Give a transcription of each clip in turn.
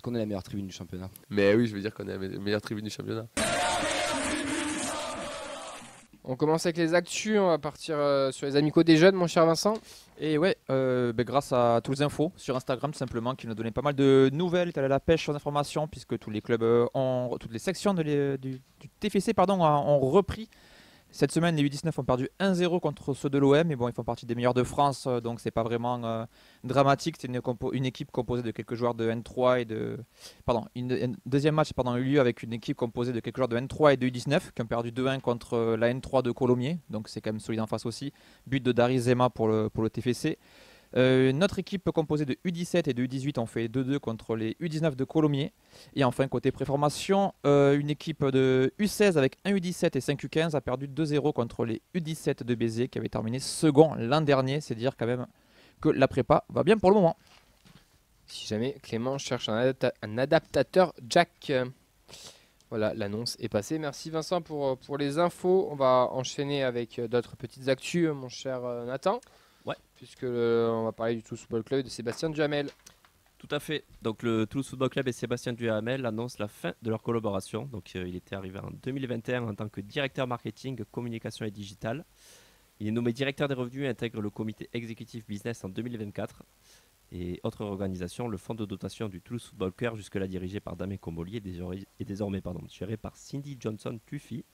qu'on est la meilleure tribune du championnat? Mais oui, je veux dire qu'on est la meilleure tribune du championnat. On commence avec les actus, on va partir sur les amicaux des jeunes, mon cher Vincent. Et ouais, grâce à tous les infos sur Instagram tout simplement, qui nous donnaient pas mal de nouvelles, à la pêche aux informations, puisque tous les clubs, toutes les sections du TFC ont repris. Cette semaine, les U19 ont perdu 1-0 contre ceux de l'OM, mais bon, ils font partie des meilleurs de France, donc c'est pas vraiment dramatique. C'est une équipe composée de quelques joueurs de N3 et de... Pardon, un deuxième match a eu lieu avec une équipe composée de quelques joueurs de N3 et de U19 qui ont perdu 2-1 contre la N3 de Colomiers, donc c'est quand même solide en face aussi. But de Dari Zema pour le TFC. Notre équipe composée de U17 et de U18 ont fait 2-2 contre les U19 de Colomiers. Et enfin, côté préformation, une équipe de U16 avec un U17 et 5 U15 a perdu 2-0 contre les U17 de Béziers qui avaient terminé second l'an dernier. C'est dire quand même que la prépa va bien pour le moment. Si jamais Clément cherche un adaptateur jack. Voilà, l'annonce est passée. Merci Vincent pour les infos. On va enchaîner avec d'autres petites actus, mon cher Nathan. Ouais. Puisque on va parler du Toulouse Football Club et de Sébastien Duhamel. Tout à fait. Donc le Toulouse Football Club et Sébastien Duhamel annoncent la fin de leur collaboration. Donc il était arrivé en 2021 en tant que directeur marketing, communication et digital. Il est nommé directeur des revenus et intègre le comité exécutif business en 2024. Et autre organisation, le fonds de dotation du Toulouse Football Club, jusque-là dirigé par Damien Comboli, est désormais géré par Cindy Johnson-Tuffy,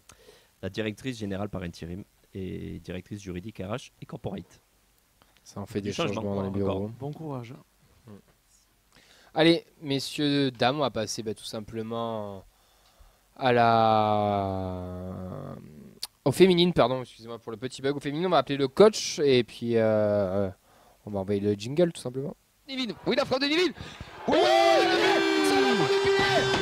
la directrice générale par intérim et directrice juridique RH et corporate. Ça en fait des changements dans les bureaux. Bon courage. Allez, messieurs, dames, on va passer tout simplement au féminine, pardon, excusez-moi pour le petit bug. Au féminin, on va appeler le coach et puis on va envoyer le jingle tout simplement. Nivine, oui, la frappe de Nivine. Oui,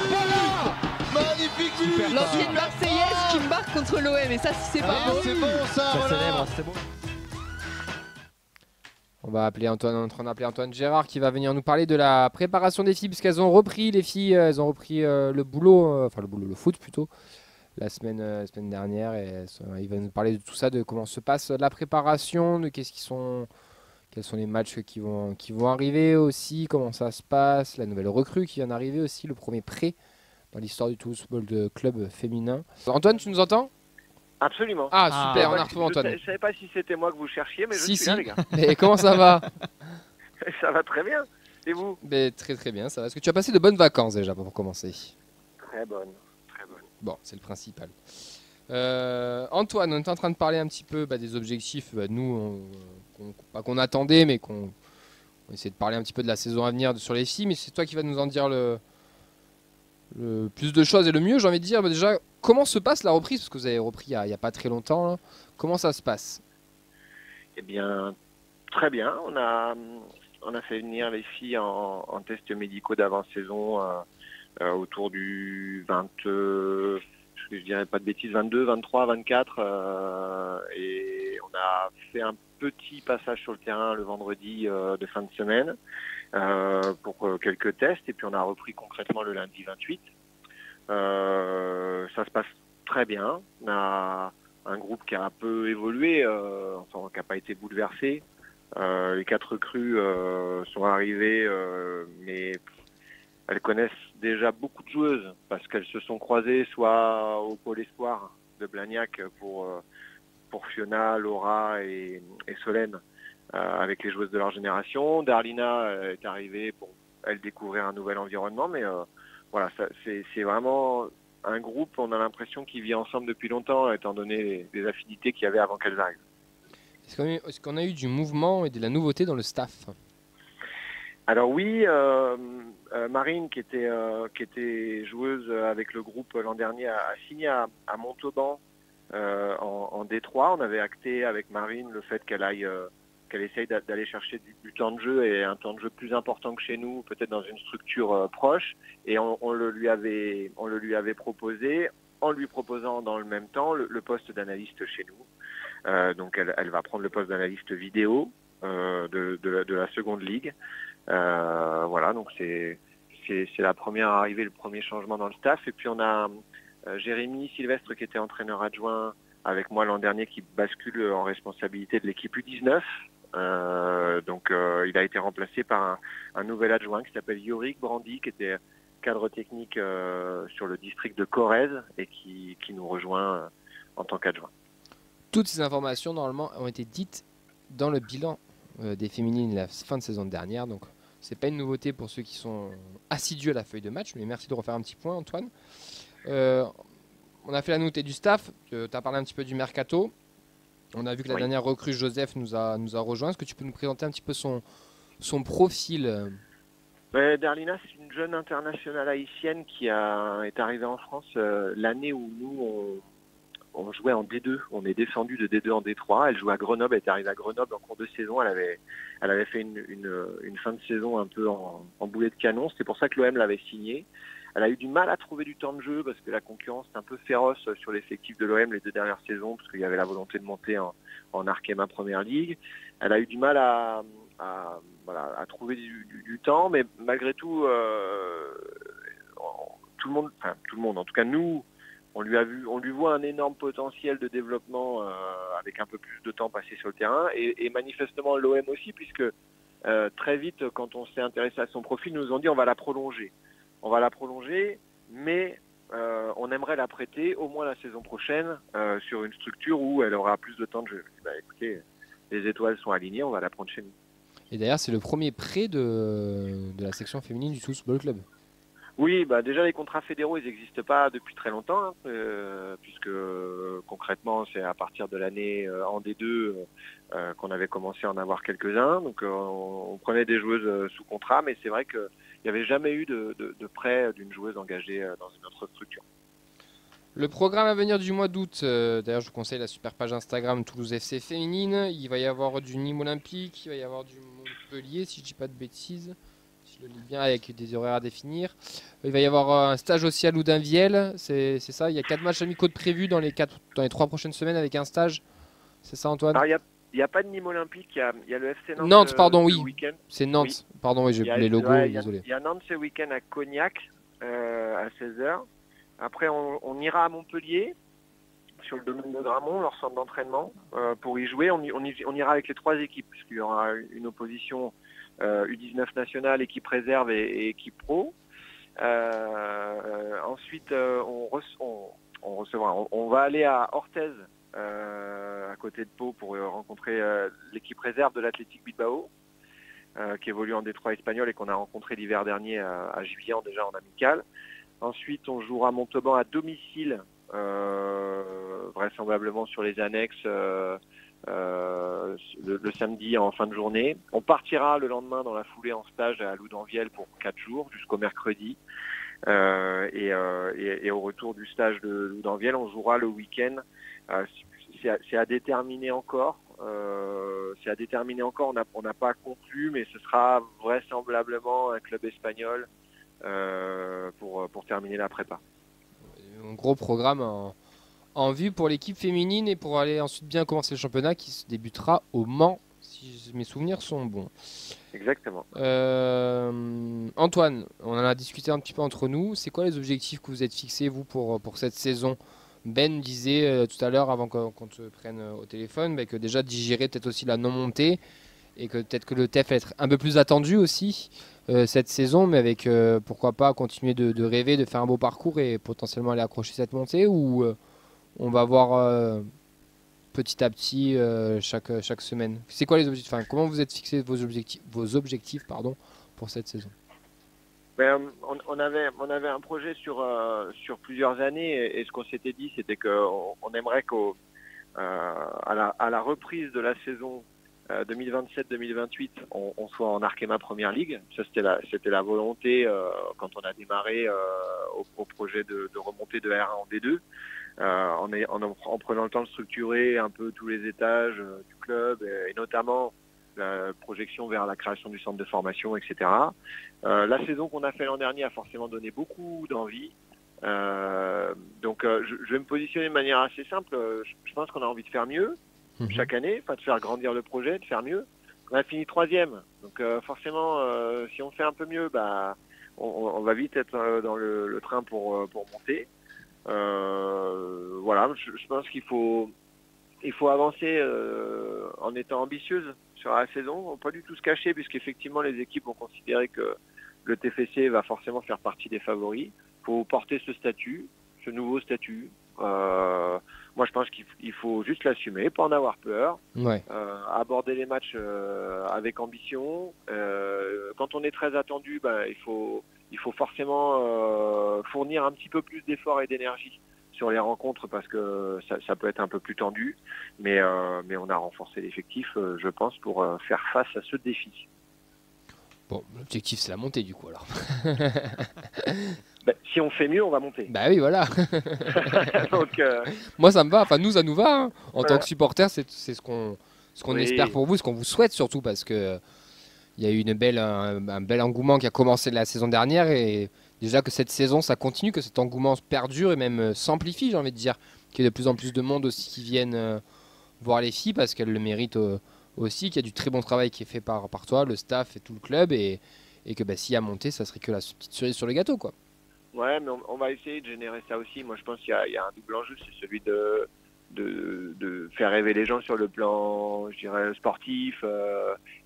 voilà, magnifique but. L'ancienne Marseillaise qui marque contre l'OM, et ça, si c'est pas beau. C'est bon ça, voilà. Célèbre, c'est bon. On va appeler Antoine, on est en train d'appeler Antoine Gérard qui va venir nous parler de la préparation des filles, parce qu'elles ont repris, les filles, elles ont repris le boulot, le foot plutôt, la semaine dernière. Et il va nous parler de tout ça, de comment se passe la préparation, de quels sont les matchs qui vont arriver aussi, comment ça se passe, la nouvelle recrue qui vient d'arriver aussi, le premier prêt dans l'histoire du Toulouse Football Club féminin. Antoine, tu nous entends ? Absolument. Ah super, on a retrouvé Antoine. Je ne savais pas si c'était moi que vous cherchiez, mais je suis là, les gars. Et comment ça va ? Ça va très bien. Et vous ? Très très bien, ça va. Est-ce que tu as passé de bonnes vacances déjà pour commencer ? Très bonne, très bonne. Bon, c'est le principal. Antoine, on est en train de parler un petit peu des objectifs, nous, pas qu'on attendait, mais qu'on essaie de parler un petit peu de la saison à venir sur les filles, mais c'est toi qui vas nous en dire le plus de choses et le mieux, j'ai envie de dire. Déjà, comment se passe la reprise ? Parce que vous avez repris il n'y a pas très longtemps. Là. Comment ça se passe ? Eh bien, très bien. On a fait venir les filles en tests médicaux d'avant-saison autour du 22, je dirais pas de bêtises, 22, 23, 24. Et on a fait un petit passage sur le terrain le vendredi de fin de semaine pour quelques tests. Et puis on a repris concrètement le lundi 28. Ça se passe très bien. On a un groupe qui a un peu évolué, qui n'a pas été bouleversé. Les 4 recrues sont arrivées, mais elles connaissent déjà beaucoup de joueuses parce qu'elles se sont croisées soit au pôle espoir de Blagnac pour Fiona, Laura et Solène avec les joueuses de leur génération. Darlina est arrivée pour elle découvrir un nouvel environnement, mais voilà, c'est vraiment un groupe, on a l'impression qu'il vit ensemble depuis longtemps, étant donné les affinités qu'il y avait avant qu'elles arrivent. Est-ce qu'on a eu du mouvement et de la nouveauté dans le staff ? Alors oui, Marine, qui était joueuse avec le groupe l'an dernier, a signé à Montauban en D3. On avait acté avec Marine le fait qu'elle essaye d'aller chercher du temps de jeu et un temps de jeu plus important que chez nous, peut-être dans une structure proche. Et on le lui avait proposé, en lui proposant dans le même temps le poste d'analyste chez nous. Donc elle va prendre le poste d'analyste vidéo de la seconde ligue. Voilà, donc c'est la première arrivée, le premier changement dans le staff. Et puis on a Jérémy Sylvestre qui était entraîneur adjoint avec moi l'an dernier qui bascule en responsabilité de l'équipe U19. Donc il a été remplacé par un nouvel adjoint qui s'appelle Yorick Brandy qui était cadre technique sur le district de Corrèze et qui nous rejoint en tant qu'adjoint. Toutes ces informations, normalement, ont été dites dans le bilan des féminines la fin de saison dernière. Donc, c'est pas une nouveauté pour ceux qui sont assidus à la feuille de match. Mais merci de refaire un petit point, Antoine. On a fait la nouveauté du staff. Tu as parlé un petit peu du mercato. On a vu que la dernière recrue, Joseph, nous a rejoint. Est-ce que tu peux nous présenter un petit peu son profil Darlina, c'est une jeune internationale haïtienne qui est arrivée en France l'année où nous, on jouait en D2. On est descendu de D2 en D3. Elle jouait à Grenoble. Elle est arrivée à Grenoble en cours de saison. Elle avait fait une fin de saison un peu en boulet de canon. C'est pour ça que l'OM l'avait signée. Elle a eu du mal à trouver du temps de jeu parce que la concurrence est un peu féroce sur l'effectif de l'OM les 2 dernières saisons parce qu'il y avait la volonté de monter en Arkema Première Ligue. Elle a eu du mal à trouver du temps, mais malgré tout, tout le monde, en tout cas nous, on lui voit un énorme potentiel de développement avec un peu plus de temps passé sur le terrain et manifestement l'OM aussi puisque très vite quand on s'est intéressé à son profil, nous ont dit on va la prolonger. On va la prolonger, mais on aimerait la prêter au moins la saison prochaine sur une structure où elle aura plus de temps de jeu. Écoutez, les étoiles sont alignées, on va la prendre chez nous. Et d'ailleurs, c'est le premier prêt de la section féminine du Toulouse Football Club. Oui, déjà les contrats fédéraux, ils n'existent pas depuis très longtemps, puisque concrètement, c'est à partir de l'année en D2 qu'on avait commencé à en avoir quelques-uns. Donc on prenait des joueuses sous contrat, mais c'est vrai qu'il n'y avait jamais eu de prêt d'une joueuse engagée dans une autre structure. Le programme à venir du mois d'août, d'ailleurs je vous conseille la super page Instagram Toulouse FC Féminine. Il va y avoir du Nîmes Olympique, il va y avoir du Montpellier, si je ne dis pas de bêtises. Je le lis bien avec des horaires à définir. Il va y avoir un stage aussi à Loudunvielle, c'est ça. Il y a 4 matchs amicaux de prévus dans les 3 prochaines semaines avec un stage. C'est ça, Antoine? Alors, il n'y a pas de Nîmes Olympique, il y a le FC Nantes. Nantes, pardon, oui. Week-end. C'est Nantes. Oui. Pardon, oui, j'ai les logos, désolé. Il y a Nantes ce week-end à Cognac à 16h. Après, on ira à Montpellier, sur le domaine de Gramont, leur centre d'entraînement, pour y jouer. On ira avec les 3 équipes, puisqu'il y aura une opposition U19 nationale, équipe réserve et équipe pro. Ensuite, on va aller à Orthez, à côté de Pau, pour rencontrer l'équipe réserve de l'Athletic Bilbao, qui évolue en D3 espagnol et qu'on a rencontré l'hiver dernier à Juillan, déjà en amical. Ensuite, on jouera Montauban à domicile, vraisemblablement sur les annexes le samedi en fin de journée. On partira le lendemain dans la foulée en stage à Loudunvielle pour 4 jours jusqu'au mercredi. Et au retour du stage de Loudunvielle, on jouera le week-end. C'est à déterminer encore. On n'a pas conclu, mais ce sera vraisemblablement un club espagnol pour terminer la prépa. Un gros programme en vue pour l'équipe féminine et pour aller ensuite bien commencer le championnat qui se débutera au Mans, si mes souvenirs sont bons. Exactement. Antoine, on en a discuté un petit peu entre nous. C'est quoi les objectifs que vous êtes fixés, vous, pour cette saison? Ben disait tout à l'heure, avant qu'on te prenne au téléphone, que déjà digérer peut-être aussi la non-montée et que peut-être que le TEF va être un peu plus attendu aussi cette saison, mais avec pourquoi pas continuer de rêver, de faire un beau parcours et potentiellement aller accrocher cette montée, ou on va voir petit à petit chaque semaine. C'est quoi les objectifs, comment vous êtes fixé vos objectifs pour cette saison? On avait un projet sur plusieurs années et ce qu'on s'était dit, c'était qu'on aimerait à la reprise de la saison 2027-2028, on soit en Arkema Première Ligue. Ça, c'était la volonté quand on a démarré au projet de remontée de R1 en D2. En prenant le temps de structurer un peu tous les étages du club et notamment la projection vers la création du centre de formation, etc. La saison qu'on a fait l'an dernier a forcément donné beaucoup d'envie. Donc je vais me positionner de manière assez simple. Je pense qu'on a envie de faire mieux chaque année, de faire grandir le projet, de faire mieux. On a fini 3e, donc forcément si on fait un peu mieux, on va vite être dans le train pour monter. Voilà, je pense qu'il faut avancer en étant ambitieuse sur la saison, pas du tout se cacher, puisqu'effectivement les équipes ont considéré que le TFC va forcément faire partie des favoris. Il faut porter ce nouveau statut. Moi, je pense qu'il faut juste l'assumer, pas en avoir peur, Ouais. aborder les matchs avec ambition. Quand on est très attendu, il faut forcément fournir un petit peu plus d'efforts et d'énergie sur les rencontres parce que ça peut être un peu plus tendu. Mais on a renforcé l'effectif, je pense, pour faire face à ce défi. Bon, l'objectif c'est la montée du coup alors. Si on fait mieux, on va monter. Bah oui, voilà. Donc, Moi ça me va, enfin nous ça nous va. Hein. En Voilà. tant que supporter, c'est ce qu'on Oui. espère pour vous, ce qu'on vous souhaite surtout parce que il y a eu un bel engouement qui a commencé la saison dernière et déjà que cette saison ça continue, que cet engouement perdure et même s'amplifie, j'ai envie de dire. Qu'il y ait de plus en plus de monde aussi qui viennent voir les filles parce qu'elles le méritent aussi, qu'il y a du très bon travail qui est fait par toi, le staff et tout le club et que s'il y a monté, ça serait que la petite cerise sur le gâteau quoi. ouais, mais on va essayer de générer ça aussi. Moi, je pense qu'il y a un double enjeu, c'est celui de faire rêver les gens sur le plan, je dirais, sportif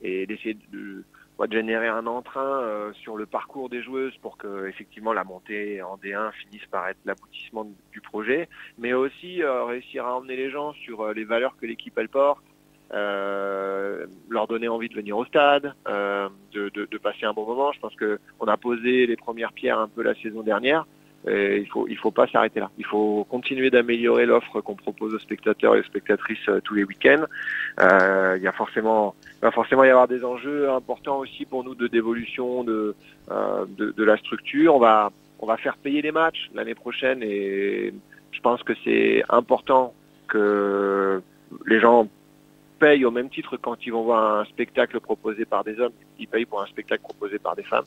et d'essayer de générer un entrain sur le parcours des joueuses pour que effectivement la montée en D1 finisse par être l'aboutissement du projet, mais aussi réussir à emmener les gens sur les valeurs que l'équipe elle porte, leur donner envie de venir au stade, de passer un bon moment. Je pense qu'on a posé les premières pierres un peu la saison dernière. Et il faut pas s'arrêter là. Il faut continuer d'améliorer l'offre qu'on propose aux spectateurs et aux spectatrices tous les week-ends. Il va forcément y avoir des enjeux importants aussi pour nous d'évolution de la structure. On va faire payer les matchs l'année prochaine et je pense que c'est important que les gens payent au même titre quand ils vont voir un spectacle proposé par des hommes, ils payent pour un spectacle proposé par des femmes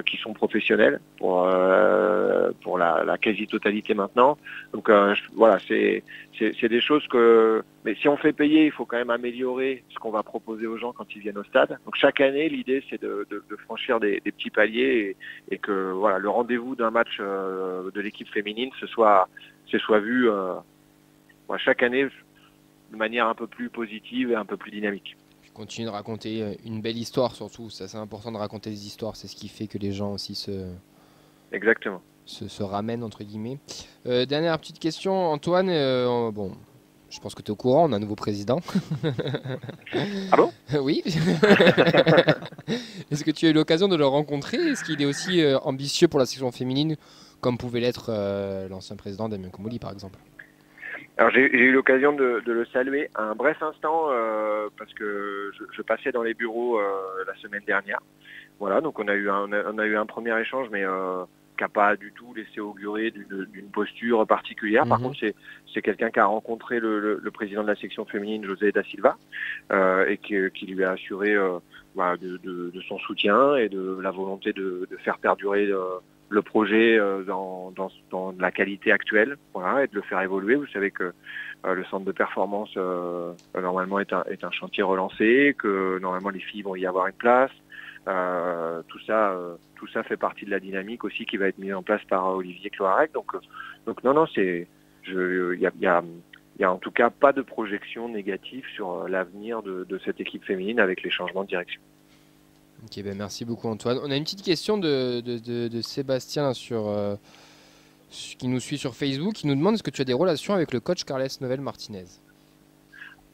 qui sont professionnelles pour la quasi-totalité maintenant. Donc voilà, c'est des choses que... Mais si on fait payer, il faut quand même améliorer ce qu'on va proposer aux gens quand ils viennent au stade. Donc chaque année, l'idée c'est de franchir des petits paliers et que voilà, le rendez-vous d'un match de l'équipe féminine ce soit vu chaque année de manière un peu plus positive et un peu plus dynamique. Continue de raconter une belle histoire surtout, ça c'est important de raconter des histoires, c'est ce qui fait que les gens aussi Exactement. se ramènent entre guillemets. Dernière petite question, Antoine, bon, je pense que tu es au courant, on a un nouveau président. Ah bon? Oui. Est-ce que tu as eu l'occasion de le rencontrer? Est-ce qu'il est aussi ambitieux pour la section féminine comme pouvait l'être l'ancien président Damien Comolli par exemple? Alors j'ai eu l'occasion de le saluer un bref instant parce que je passais dans les bureaux la semaine dernière. Voilà, donc on a eu un premier échange, mais qui n'a pas du tout laissé augurer d'une posture particulière. Par contre, c'est quelqu'un qui a rencontré le président de la section féminine, José da Silva, et qui lui a assuré de son soutien et de la volonté de faire perdurer le projet dans la qualité actuelle, voilà, et de le faire évoluer. Vous savez que le centre de performance normalement est un chantier relancé, que normalement les filles vont y avoir une place. Tout ça fait partie de la dynamique aussi qui va être mise en place par Olivier Cloarec. Donc non, il y a en tout cas pas de projection négative sur l'avenir de cette équipe féminine avec les changements de direction. Ok, merci beaucoup Antoine. On a une petite question de Sébastien qui nous suit sur Facebook, qui nous demande est-ce que tu as des relations avec le coach Carles Novel Martinez?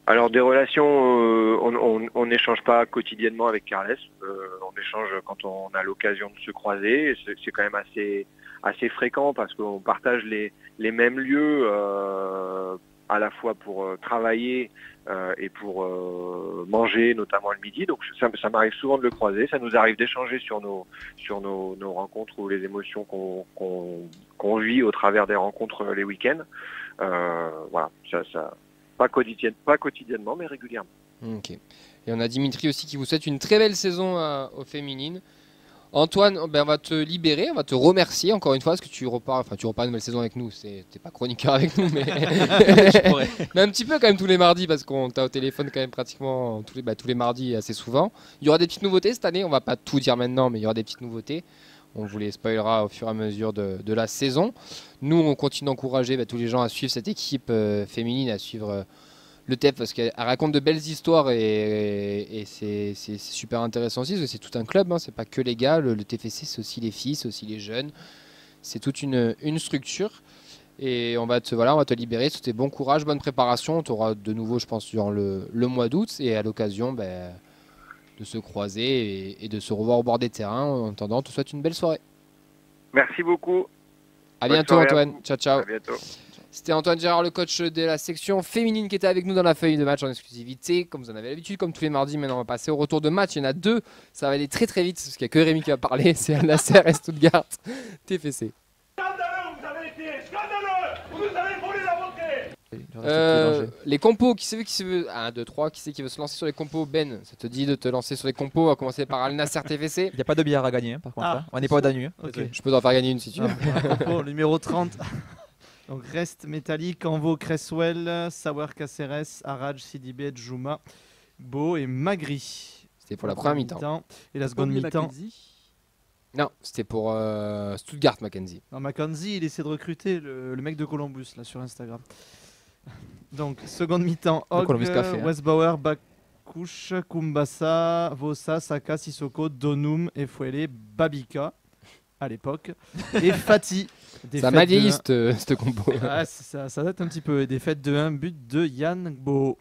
Alors des relations, on n'échange pas quotidiennement avec Carles, on échange quand on a l'occasion de se croiser, c'est quand même assez fréquent parce qu'on partage les mêmes lieux à la fois pour travailler et pour manger, notamment le midi. Donc ça m'arrive souvent de le croiser. Ça nous arrive d'échanger sur nos rencontres ou les émotions qu'on vit au travers des rencontres les week-ends. Voilà, ça pas quotidiennement, mais régulièrement. Ok. Et on a Dimitri aussi qui vous souhaite une très belle saison aux féminines. Antoine, on va te libérer, on va te remercier encore une fois parce que tu repars une nouvelle saison avec nous. T'es pas chroniqueur avec nous, mais mais un petit peu quand même tous les mardis parce qu'on t'a au téléphone quand même pratiquement tous les mardis assez souvent. Il y aura des petites nouveautés cette année, on va pas tout dire maintenant, mais il y aura des petites nouveautés. On vous les spoilera au fur et à mesure de la saison. Nous, on continue d'encourager tous les gens à suivre cette équipe féminine, à suivre le TEF parce qu'elle raconte de belles histoires et c'est super intéressant aussi parce que c'est tout un club, hein, c'est pas que les gars, le TFC c'est aussi les filles, c'est aussi les jeunes, c'est toute une structure et on va te libérer, c'était bon courage, bonne préparation, tu auras de nouveau je pense durant le mois d'août et à l'occasion de se croiser et de se revoir au bord des terrains. En attendant, on te souhaite une belle soirée. Merci beaucoup. À Bonne bientôt soirée à Antoine, vous. ciao ciao. À bientôt. C'était Antoine Gérard, le coach de la section féminine qui était avec nous dans la feuille de match en exclusivité. Comme vous en avez l'habitude, comme tous les mardis, maintenant on va passer au retour de match. Il y en a 2, ça va aller très très vite parce qu'il n'y a que Rémi qui va parler. C'est Al Nasser et Stuttgart TFC. Scandaleux, vous avez été scandaleux. Vous avez volé la montée. Les compos, qui veut 1, 2, 3, qui c'est qui veut se lancer sur les compos? Ben, ça te dit de te lancer sur les compos? On va commencer par Al Nasser TFC. Il n'y a pas de bière à gagner, hein, par contre. Ah. Hein. On n'est pas au Danube. Hein. Ok. Je peux t'en faire gagner une si tu veux. Pour numéro 30. Donc reste métallique, Envo, Cresswell, Sauer, Caceres, Araj, Sidibé, Juma, Beau et Magri. C'était pour la première mi-temps. Et la seconde mi-temps. Non, c'était pour Stuttgart Mackenzie. Non, Mackenzie, il essaie de recruter le mec de Columbus là sur Instagram. Donc seconde mi-temps, Le Hogg, Columbus Café, hein. Westbauer, Bakush, Kumbasa, Vossa, Saka, Sissoko, Donum, Efuele, Babika à l'époque et Fati. Ça m'a vieilli cette compo. Ah, ça date un petit peu. Défaite de 1 but de Yann Bo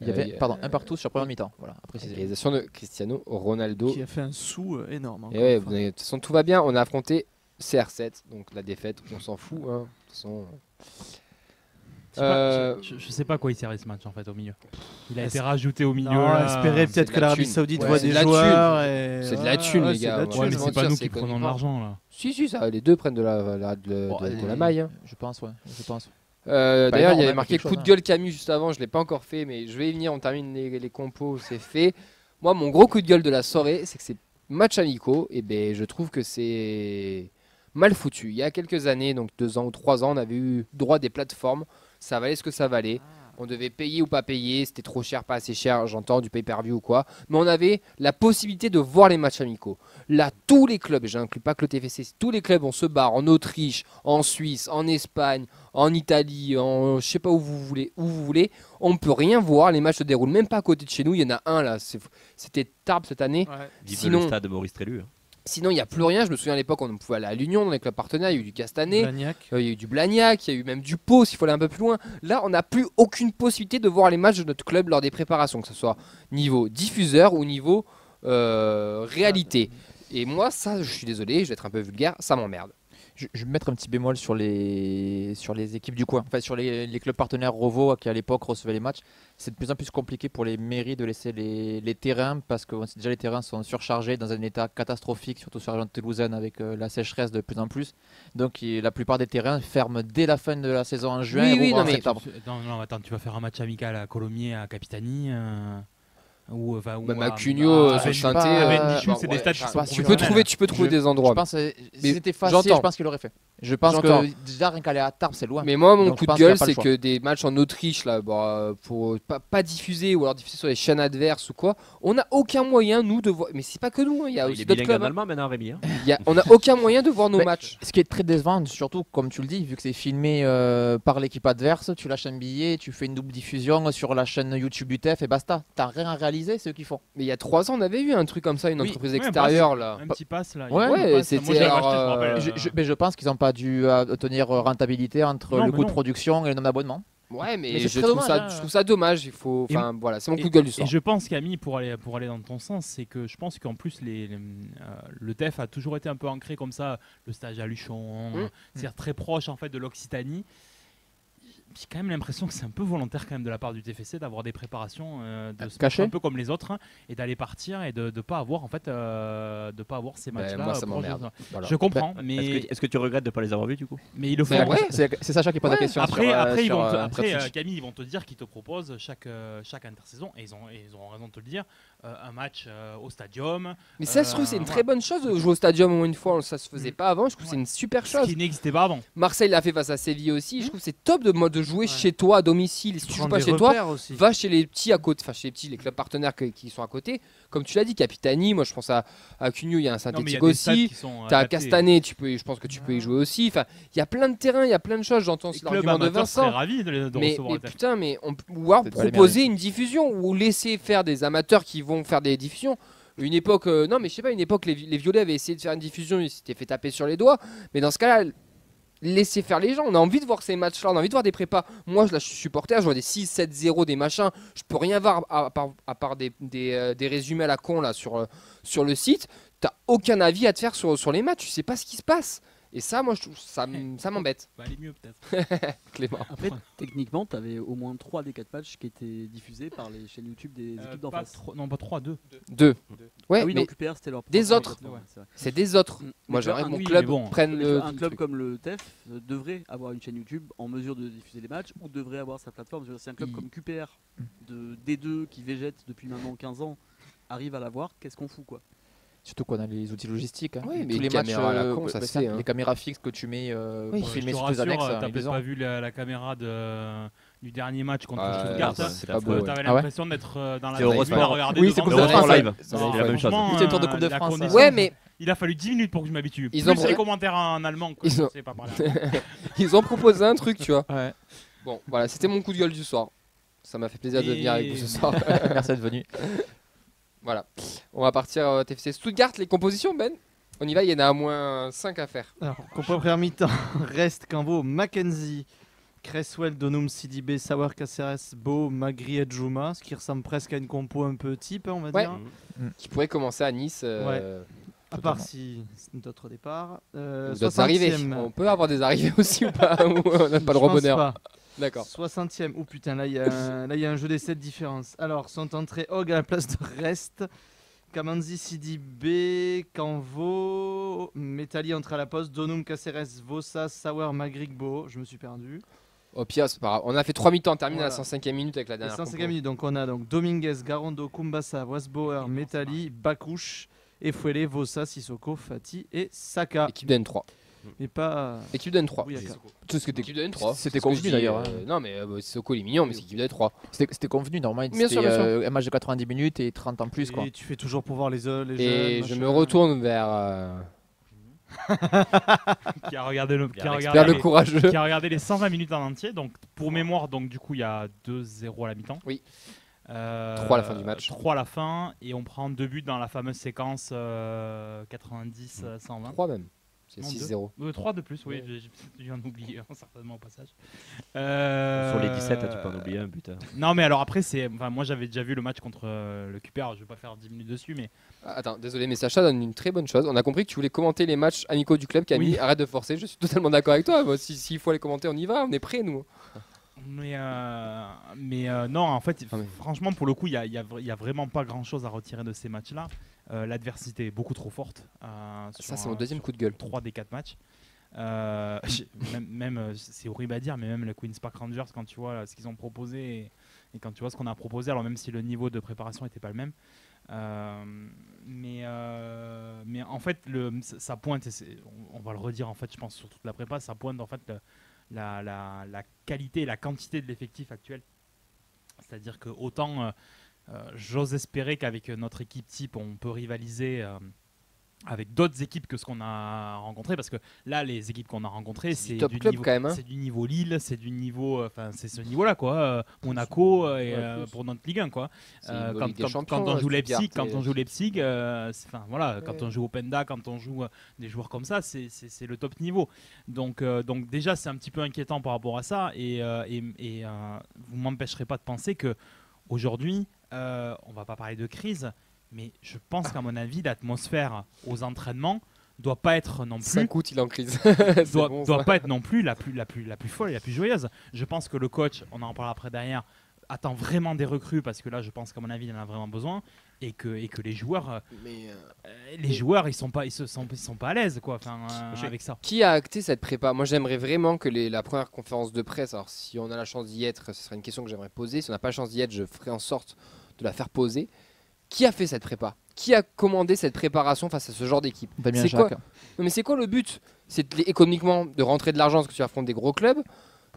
Il y avait un partout sur première mi-temps. Voilà, à préciser. Réalisation de Cristiano Ronaldo. qui a fait un sou énorme. Et ouais, de toute façon, tout va bien. On a affronté CR7, donc la défaite, on s'en fout. Hein. De toute façon, Je sais pas quoi il servait ce match en fait au milieu. Il a été rajouté au milieu. Non, là. espérer c'est peut-être de que la l'Arabie thune. Saoudite Ouais, voit c'est des de la joueurs. c'est de la thune, les gars. c'est de la Ouais, thune. Ouais, mais se c'est pas mentir, nous c'est qui prenons de connu. l'argent là. Si, ça, les deux prennent de la maille. Hein. Je pense, ouais. Je pense. D'ailleurs, il y énorme, avait hein, marqué quelque coup de chose, gueule Camus juste avant, je l'ai pas encore fait, mais je vais y venir, on termine les compos, c'est fait. Moi, mon gros coup de gueule de la soirée, c'est que c'est match amicaux, et ben je trouve que c'est mal foutu. Il y a quelques années, donc 2 ans ou 3 ans, on avait eu droit à des plateformes, ça valait ce que ça valait. On devait payer ou pas payer, c'était trop cher, pas assez cher, j'entends du pay-per-view ou quoi. Mais on avait la possibilité de voir les matchs amicaux. Là, tous les clubs, et j'inclus pas que le TFC, tous les clubs, on se barre en Autriche, en Suisse, en Espagne, en Italie, je sais pas où vous voulez, on ne peut rien voir, les matchs se déroulent même pas à côté de chez nous. Il y en a un là, c'était Tarbes cette année. Vive Sinon- le stade de Maurice Trélu. Sinon, il n'y a plus rien. Je me souviens à l'époque, on pouvait aller à l'Union dans les clubs partenaires. Il y a eu du Castanet, Blagnac. il y a eu du Blagnac, il y a eu même du Pau s'il faut aller un peu plus loin. Là, on n'a plus aucune possibilité de voir les matchs de notre club lors des préparations, que ce soit niveau diffuseur ou niveau réalité. Et moi, ça, je suis désolé, je vais être un peu vulgaire, ça m'emmerde. Je vais mettre un petit bémol sur les équipes du coin, enfin sur les clubs partenaires Rovo qui à l'époque recevaient les matchs. C'est de plus en plus compliqué pour les mairies de laisser les terrains parce que déjà les terrains sont surchargés dans un état catastrophique, surtout sur la région toulousaine avec la sécheresse de plus en plus. Donc la plupart des terrains ferment dès la fin de la saison en juin et rouvrent en septembre. Non, attends, tu vas faire un match amical à Colomiers, à Capitani ou Même à à Cugno, à sur Vendichou, Saint-Étienne, à Vendichou, c'est ouais, des stades qui sont tu peux trouver des endroits. Je pense que si Mais c'était facile, j'entends. je pense qu'il l'aurait fait. Je pense J'entends. que déjà rien qu'aller à Tarbes, c'est loin. Mais moi, mon Donc, coup je de pense qu'il y a gueule, pas le c'est choix. que des matchs en Autriche, là, pour pas diffuser ou alors diffuser sur les chaînes adverses ou quoi, on n'a aucun moyen, nous, de voir. Mais c'est pas que nous, hein, il y a Il aussi est d'autres bilingue clubs. en Hein. allemand maintenant, Rémi. hein. On n'a aucun moyen de voir nos Mais- matchs. Ce qui est très décevant, surtout comme tu le dis, vu que c'est filmé par l'équipe adverse, tu lâches un billet, tu fais une double diffusion sur la chaîne YouTube du TEF et basta. T'as rien à réaliser, c'est eux qui font. Mais il y a 3 ans, on avait eu un truc comme ça, une Oui. entreprise Ouais, extérieure, là. Un petit pass là. Ouais, il y a un ouais, pass. c'était Moi, je l'avais alors, acheté, je me rappelle. Mais je pense qu'ils n'ont pas dû tenir rentabilité entre Non, le mais coût de non. production et le nombre d'abonnements. Ouais, mais, Mais c'est je très trouve dommage, hein. je trouve ça dommage. Il faut. Et- Enfin, voilà, c'est mon coup de gueule du Et soir. je pense Camille, pour aller dans ton sens, c'est que je pense qu'en plus le TEF a toujours été un peu ancré comme ça, le stage à Luchon, c'est-à-dire très proche en fait de l'Occitanie. J'ai quand même l'impression que c'est un peu volontaire quand même de la part du TFC d'avoir des préparations de se Cachées. mettre un peu comme les autres hein, et d'aller partir et de pas avoir en fait de pas avoir ces Ben, matchs-là. moi, ça proches de- m'emmerde. Voilà. Je comprends, mais Est-ce que tu regrettes de ne pas les avoir vus du coup? mais ils le font. Ben, ouais. C'est Sacha qui pose la question. Après, sur, après, ils sur, vont te- sur après, Twitch. Camille, ils vont te dire qu'ils te proposent chaque intersaison, et ils ont raison de te le dire, un match au stadium. Mais ça, je trouve, c'est une voilà. très bonne chose de jouer au stadium au moins une fois. Ça se faisait pas avant. Je trouve que c'est une super Ce chose. qui n'existait pas avant. Marseille l'a fait face à Séville aussi. Je trouve que c'est top de jouer jouer chez toi à domicile. Si tu joues pas chez toi, va chez les petits à côté, enfin chez les petits, les clubs partenaires qui sont à côté. Comme tu l'as dit, Capitani, moi je pense à Cugno, il y a un synthétique aussi. T'as Castanet, je pense que tu peux y jouer aussi. Enfin, il y a plein de terrains, il y a plein de choses. J'entends l'argument de Vincent. Mais putain, ou alors proposer une diffusion ou laisser faire des amateurs qui vont faire des diffusions. Une époque, non mais je sais pas, une époque les Violets avaient essayé de faire une diffusion, ils s'étaient fait taper sur les doigts. Mais dans ce cas-là, laissez faire les gens. On a envie de voir ces matchs-là, on a envie de voir des prépas. Moi, là, je suis supporter, je vois des 6-7-0, des machins. Je peux rien voir à part des résumés à la con là sur le site. T'as aucun avis à te faire sur les matchs. Tu sais pas ce qui se passe. Et ça, moi, ça m'embête. Va aller mieux peut-être. Clément. Après, techniquement, tu avais au moins 3 des 4 matchs qui étaient diffusés par les chaînes YouTube des équipes d'en face. Non, pas 3, 2. 2. Ouais, ah oui, mais donc UPR, c'était leur des autres. Ouais, c'est des autres. Moi, j'aimerais que mon club prenne le. Un club comme le TEF devrait avoir une chaîne YouTube en mesure de diffuser les matchs ou devrait avoir sa plateforme. Si un club comme QPR de D2 qui végète depuis maintenant 15 ans arrive à l'avoir, qu'est-ce qu'on fout quoi? Surtout qu'on a les outils logistiques. Hein. Oui, mais tous les matchs, à la con, ça se fait. Les caméras fixes que tu mets pour filmer sur tes annexes. T'as peut-être pas vu la caméra du dernier match contre Stuttgart. C'est pas beau. T'avais l'impression d'être dans la tribune à regarder. Oui, c'est Coupe de France live. C'est la même chose. C'était le tour de Coupe de France. Ouais, mais il a fallu 10 minutes pour que je m'habitue. Ils Plus les commentaires en allemand. Ils ont proposé un truc, tu vois. Ouais. Bon, voilà, c'était mon coup de gueule du soir. Ça m'a fait plaisir de venir avec vous ce soir. Merci d'être venu. Voilà, on va partir TFC Stuttgart, les compositions Ben. On y va, il y en a à moins 5 à faire. Alors, compo première mi-temps, Rest, Cambo, Mackenzie, Cresswell, Donum, Sidibé, Sauer, Caceres, Beau, Magri et Djouma, ce qui ressemble presque à une compo un peu type, on va dire. Qui pourrait commencer à Nice. À part si d'autres départs. D'autres arrivées. On peut avoir des arrivées aussi ou pas, ou on n'a pas le rebonheur. D'accord. 60e. Oh putain, là il y a un jeu d'essai de différence. Alors, sont entrés Hog à la place de Rest. Kamanzi, Sidibé, Canvo, Metali entre à la poste, Donum, Caceres, Vossa, Sauer, Magrigbo. Je me suis perdu. Au pire, c'est pas grave. On a fait 3 mi-temps, on termine à la 105e minute avec la dernière. 105e minute, donc on a Dominguez, Garondo, Kumbasa, Wasbauer, Metali, Bakouche, Efouele, Vossa, Sissoko, Fati et Saka. Équipe de N3. Mais pas. Équipe de N3. Oui, équipe de N3. C'était convenu d'ailleurs. Non, mais Sissoko il est mignon, mais c'est équipe de N3. C'était convenu, normalement. Bien sûr. Un match de 90 minutes et 30 en plus. Quoi. Et tu fais toujours pour voir les jeunes. Et je me retourne vers. Qui a regardé le courageux. Qui a regardé les 120 minutes en entier. Donc, pour mémoire, du coup, il y a 2-0 à la mi-temps. Oui. 3 à la fin du match. 3 à la fin. Et on prend 2 buts dans la fameuse séquence 90-120. 3 même. C'est 6-0. 3 de plus, oui. Je viens d'oublier certainement au passage. Sur les 17, tu peux en oublier un but. Non, mais alors après, moi j'avais déjà vu le match contre le QPR. Je vais pas faire 10 minutes dessus, mais. Attends, désolé, mais Sacha donne une très bonne chose. On a compris que tu voulais commenter les matchs amicaux du club. Camille, oui. Arrête de forcer. Je suis totalement d'accord avec toi. S'il faut les commenter, on y va. On est prêts, nous. Mais non, en fait, franchement, pour le coup, il y a vraiment pas grand chose à retirer de ces matchs-là. L'adversité est beaucoup trop forte. Ça, c'est mon deuxième coup de gueule. 3 des 4 matchs. Même c'est horrible à dire, mais même le Queen's Park Rangers, quand tu vois ce qu'ils ont proposé et quand tu vois ce qu'on a proposé, alors même si le niveau de préparation n'était pas le même. Mais en fait, ça pointe, et on va le redire en fait, je pense, sur toute la prépa, ça pointe en fait la qualité et la quantité de l'effectif actuel. C'est-à-dire que autant j'ose espérer qu'avec notre équipe type, on peut rivaliser avec d'autres équipes que ce qu'on a rencontré, parce que là, les équipes qu'on a rencontrées, c'est du top club niveau, quand même. Hein. C'est du niveau Lille, c'est du niveau, c'est ce niveau-là quoi. Monaco pour notre Ligue 1 quoi. Quand on joue Leipzig, quand on joue Openda, quand on joue des joueurs comme ça, c'est le top niveau. Donc déjà, c'est un petit peu inquiétant par rapport à ça, et vous m'empêcherez pas de penser que aujourd'hui, on va pas parler de crise. Mais je pense qu'à mon avis, l'atmosphère aux entraînements doit pas être non plus. 5 août, il est en crise. doit pas être non plus la plus folle et la plus joyeuse. Je pense que le coach, on en parlera après derrière, attend vraiment des recrues parce que là, je pense qu'à mon avis, il en a vraiment besoin et que les joueurs, ils sont pas à l'aise quoi. Avec ça. Qui a acté cette prépa? Moi, j'aimerais vraiment que la première conférence de presse. Alors, si on a la chance d'y être, ce serait une question que j'aimerais poser. Si on n'a pas la chance d'y être, je ferai en sorte de la faire poser. Qui a fait cette prépa? Qui a commandé cette préparation face à ce genre d'équipe? C'est quoi? Non, mais c'est quoi le but? C'est économiquement de rentrer de l'argent parce que tu affrontes des gros clubs,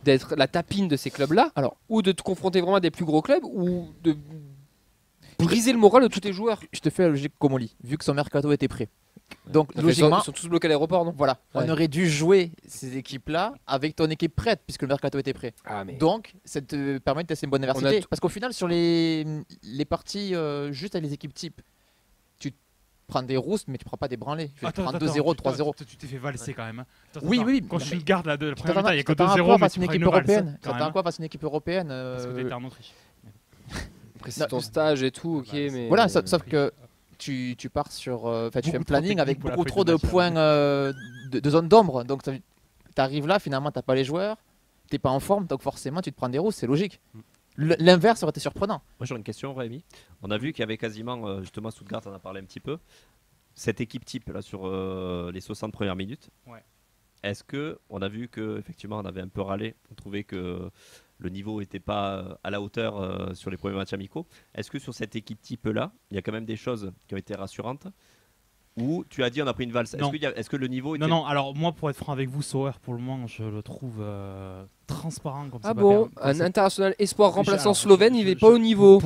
d'être la tapine de ces clubs-là, ou de te confronter vraiment à des plus gros clubs, ou de briser le moral de tous tes joueurs. Je te fais la logique comme on lit, vu que son mercato était prêt. Donc Enfin, logiquement, ils sont tous bloqués à l'aéroport, non? voilà, Ouais. on aurait dû jouer ces équipes-là avec ton équipe prête, puisque le mercato était prêt. Ah, mais... Donc, ça te permet de tester une bonne adversité. Parce qu'au final, sur les parties juste avec les équipes type, tu prends des roustes, mais tu prends pas des branlés. Tu prends 2-0, 3-0. Tu t'es fait valser quand même. Hein. Oui, oui. Quand je garde la première t'attends mi-temps, il n'y a que à quoi 2-0, mais face tu à une prends équipe une valse, européenne? quand T'attends même. à quoi face à une équipe européenne Parce que t'étais en Autriche. Après, c'est ton stage et tout, ok, mais... Voilà, sauf que tu pars sur... tu fais un planning avec beaucoup trop de points de zone d'ombre. Donc, tu arrives là, finalement, tu n'as pas les joueurs, tu n'es pas en forme, donc forcément, tu te prends des rousses, c'est logique. L'inverse aurait été surprenant. Moi, j'aurais une question, Rémi. On a vu qu'il y avait quasiment, justement, Stuttgart en a parlé un petit peu, cette équipe type là, sur les 60 premières minutes. Ouais. Est-ce que on a vu qu'effectivement, on avait un peu râlé, on trouvait que le niveau n'était pas à la hauteur sur les premiers matchs amicaux. Est-ce que sur cette équipe type-là, il y a quand même des choses qui ont été rassurantes? Ou tu as dit on a pris une valse. Est-ce que le niveau était... Non, alors moi pour être franc avec vous, Sauer pour le moment je le trouve transparent comme ça. Ah bon, un international espoir remplaçant slovène, il est pas au niveau.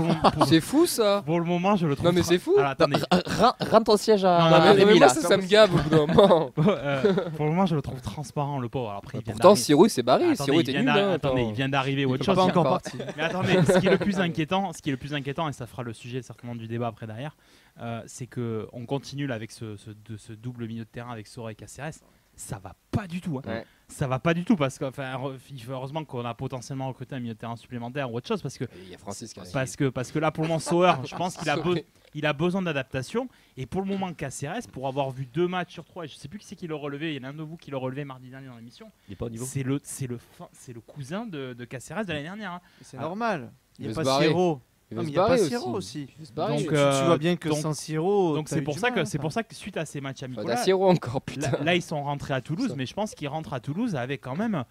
C'est fou ça. Pour le moment je le trouve... Non mais c'est fou. Alors, attendez. Rentre ton siège à Non, mais Rémi moi là. ça me gave au bout d'un moment. Pour le moment je le trouve transparent le pauvre. Alors, après, Pourtant Sirou s'est barré, Attendez, Sirou était nul. Attendez, il vient d'arriver ou autre chose. pas encore parti. Mais attendez, ce qui est le plus inquiétant, et ça fera le sujet certainement du débat après derrière, c'est que on continue là avec ce double milieu de terrain avec Sora et Caceres. Ça va pas du tout. Hein. Ouais. Ça va pas du tout parce que il faut heureusement qu'on a potentiellement recruté un milieu de terrain supplémentaire ou autre chose parce que il y a Francis qui parce que là pour le moment Sauer, je pense qu'il a besoin d'adaptation et pour le moment Caceres, pour avoir vu 2 matchs sur 3, et je sais plus qui c'est qui l'a relevé, il y en a un de vous qui l'a relevé mardi dernier dans l'émission. Il est pas au niveau. C'est le cousin de Caceres de l'année dernière. Hein. C'est normal. Il n'y a pas barrer. Siro. Il Non, va mais se il n'y a pas barrer Siro aussi. aussi. Donc, Tu vois bien que sans Siro. Donc c'est pour ça que suite à ces matchs amicaux là, Siro encore putain. Là ils sont rentrés à Toulouse, mais je pense qu'ils rentrent à Toulouse avec quand même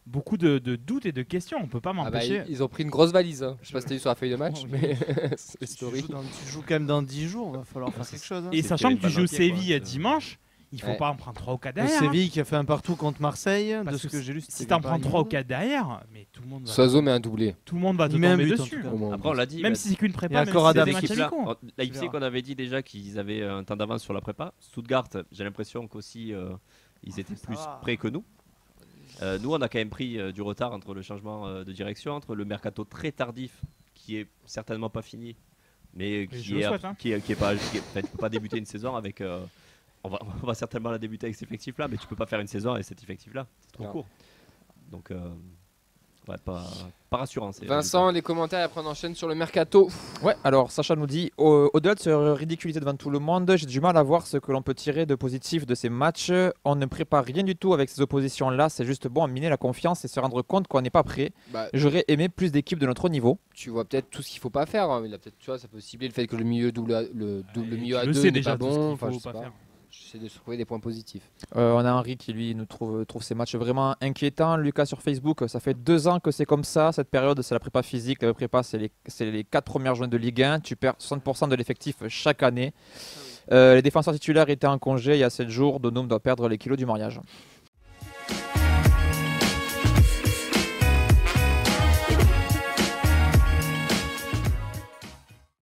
beaucoup de doutes et de questions. On peut pas m'empêcher. Ils ont pris une grosse valise. Hein. Je sais pas si t'as vu sur la feuille de match, mais c'est story. Tu joues quand même dans 10 jours, il va falloir faire quelque chose. Hein. Et sachant que tu joues Séville dimanche, il faut pas en prendre 3 ou 4 derrière. Séville qui a fait un partout contre Marseille, de ce que j'ai lu. Si t'en prends 3 ou 4 derrière, mais tout le monde va. Soiseau met un doublé. Tout le monde va te tomber dessus. Après on l'a dit. Même si c'est qu'une prépa, même si c'est des matchs amicaux. Leipzig qu'on avait dit déjà qu'ils avaient un temps d'avance sur la prépa. Stuttgart, j'ai l'impression qu'aussi ils étaient plus prêts que nous. Nous on a quand même pris du retard entre le changement de direction, entre le mercato très tardif qui est certainement pas fini, mais qui est pas débuter une saison avec. On va certainement la débuter avec cet effectif-là, mais tu peux pas faire une saison avec cet effectif-là. C'est trop court. Donc, ouais, pas rassurant. Vincent, les commentaires, et après on enchaîne sur le mercato. Ouais, alors Sacha nous dit au-delà de se ridiculiser devant tout le monde, j'ai du mal à voir ce que l'on peut tirer de positif de ces matchs. On ne prépare rien du tout avec ces oppositions-là. C'est juste bon à miner la confiance et se rendre compte qu'on n'est pas prêt. J'aurais aimé plus d'équipes de notre niveau. Tu vois peut-être tout ce qu'il faut pas faire. Hein. Il a peut-être, tu vois, ça peut cibler le fait que le milieu milieu à 2 n'est pas bon. Enfin, je sais pas. J'essaie de trouver des points positifs. On a Henri qui lui nous trouve ces matchs vraiment inquiétants. Lucas sur Facebook, ça fait 2 ans que c'est comme ça. Cette période, c'est la prépa physique. La prépa, c'est les 4 premières journées de Ligue 1. Tu perds 60% de l'effectif chaque année. Les défenseurs titulaires étaient en congé il y a 7 jours. Donum doit perdre les kilos du mariage.